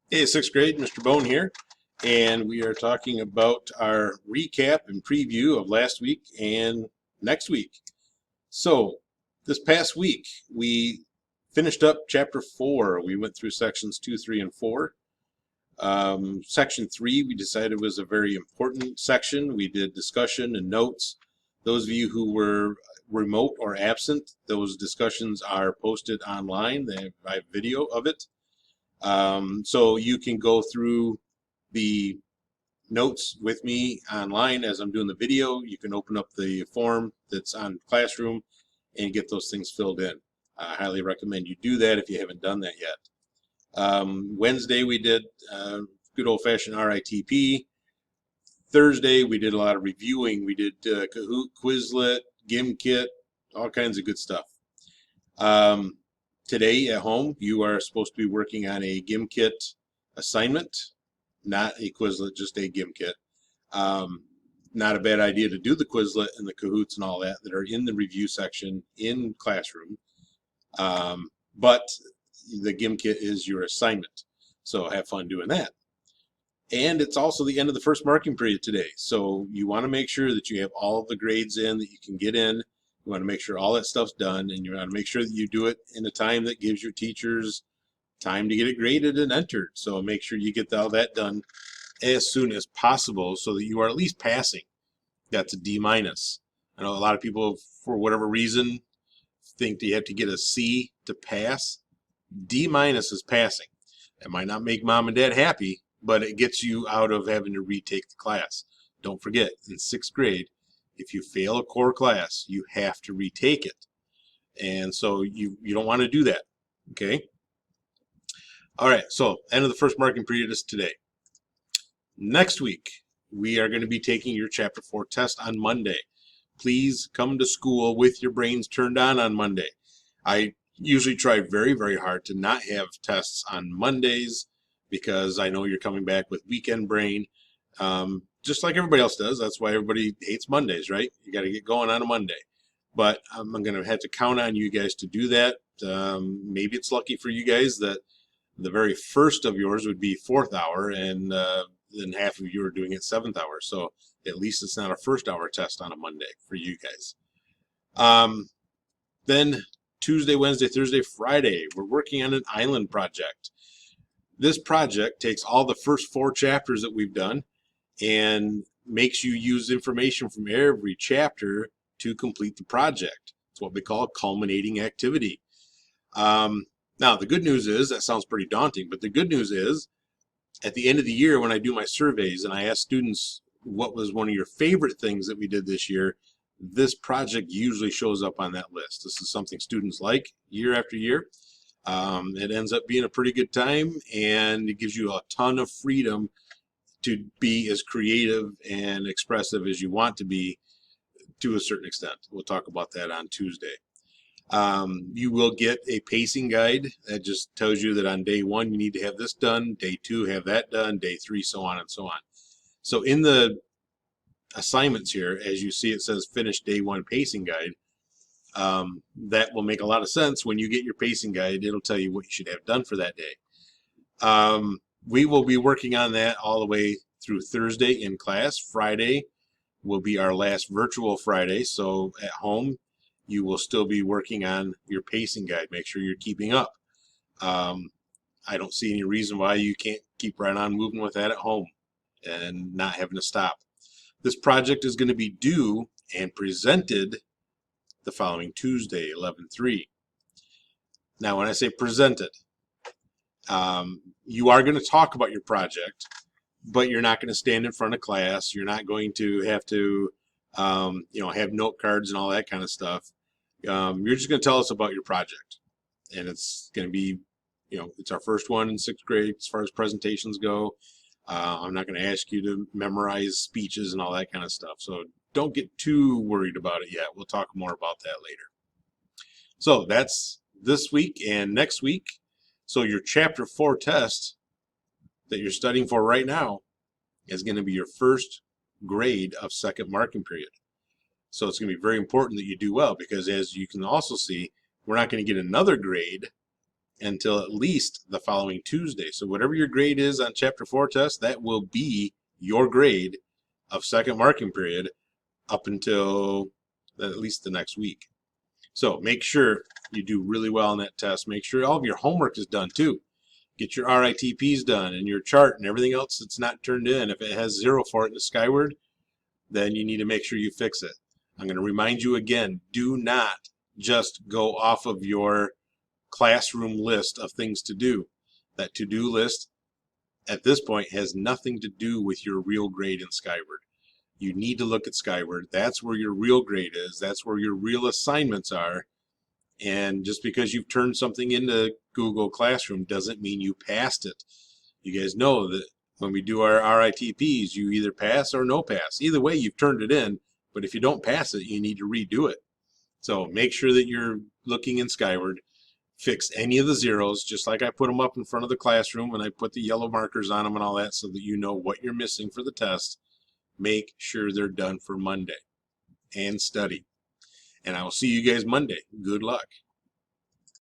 Hey, sixth grade, Mr. Bone here, and we are talking about our recap and preview of last week and next week. So, this past week, we finished up chapter 4. We went through sections 2, 3, and 4. Section 3, we decided was a very important section. We did discussion and notes. Those of you who were remote or absent, those discussions are posted online. I have video of it. So you can go through the notes with me online as I'm doing the video. You can open up the form that's on Classroom and get those things filled in. I highly recommend you do that if you haven't done that yet. Wednesday we did good old-fashioned RITP. Thursday we did a lot of reviewing. We did Kahoot, Quizlet, Gimkit, all kinds of good stuff. Today at home, you are supposed to be working on a Gimkit assignment, not a Quizlet, just a Gimkit. Not a bad idea to do the Quizlet and the Kahoots and all that are in the review section in Classroom. But the Gimkit is your assignment, so have fun doing that. And it's also the end of the first marking period today, so you want to make sure that you have all of the grades in that you can get in. You want to make sure all that stuff's done, and you want to make sure that you do it in a time that gives your teachers time to get it graded and entered. So make sure you get all that done as soon as possible so that you are at least passing. That's a D minus. I know a lot of people, for whatever reason, think that you have to get a C to pass. D minus is passing. It might not make mom and dad happy, but it gets you out of having to retake the class. Don't forget, in sixth grade, if you fail a core class, you have to retake it. And so you don't want to do that, okay? All right, so end of the first marking period is today. Next week, we are going to be taking your Chapter 4 test on Monday. Please come to school with your brains turned on Monday. I usually try very, very hard to not have tests on Mondays because I know you're coming back with weekend brain. Just like everybody else does. That's why everybody hates Mondays, right? You got to get going on a Monday. But I'm going to have to count on you guys to do that. Maybe it's lucky for you guys that the very first of yours would be fourth hour, and then half of you are doing it seventh hour. So at least it's not a first hour test on a Monday for you guys. Then Tuesday, Wednesday, Thursday, Friday, we're working on an island project. This project takes all the first 4 chapters that we've done and makes you use information from every chapter to complete the project. It's what we call a culminating activity. Now, the good news is, that sounds pretty daunting, but the good news is, at the end of the year when I do my surveys and I ask students what was one of your favorite things that we did this year, this project usually shows up on that list. This is something students like year after year. It ends up being a pretty good time, and it gives you a ton of freedom to be as creative and expressive as you want to be to a certain extent. We'll talk about that on Tuesday. You will get a pacing guide that just tells you that on day 1 you need to have this done, day 2 have that done, day 3 so on and so on. So in the assignments here, as you see, it says finish day 1 pacing guide. That will make a lot of sense. When you get your pacing guide, it'll tell you what you should have done for that day. We will be working on that all the way through Thursday in class. Friday will be our last virtual Friday, so at home you will still be working on your pacing guide. Make sure you're keeping up. I don't see any reason why you can't keep right on moving with that at home and not having to stop. This project is going to be due and presented the following Tuesday, 11/3. Now, when I say presented, you are going to talk about your project, but you're not going to stand in front of class. You're not going to have to, have note cards and all that kind of stuff. You're just going to tell us about your project, and it's going to be, it's our first one in sixth grade as far as presentations go. I'm not going to ask you to memorize speeches and all that kind of stuff, so don't get too worried about it yet. We'll talk more about that later. So that's this week and next week. So your Chapter 4 test that you're studying for right now is going to be your first grade of second marking period. So it's going to be very important that you do well, because as you can also see, we're not going to get another grade until at least the following Tuesday. So whatever your grade is on Chapter 4 test, that will be your grade of second marking period up until at least the next week. So make sure you do really well on that test. Make sure all of your homework is done too. Get your RITPs done and your chart and everything else that's not turned in. If it has 0 for it in the Skyward, then you need to make sure you fix it. I'm going to remind you again, do not just go off of your classroom list of things to do. That to-do list at this point has nothing to do with your real grade in Skyward. You need to look at Skyward. That's where your real grade is. That's where your real assignments are. And just because you've turned something into Google Classroom doesn't mean you passed it. You guys know that when we do our RITPs, you either pass or no pass. Either way, you've turned it in, but if you don't pass it, you need to redo it. So make sure that you're looking in Skyward. Fix any of the zeros, just like I put them up in front of the classroom and I put the yellow markers on them and all that so that you know what you're missing for the test. Make sure they're done for Monday and study. And I will see you guys Monday. Good luck.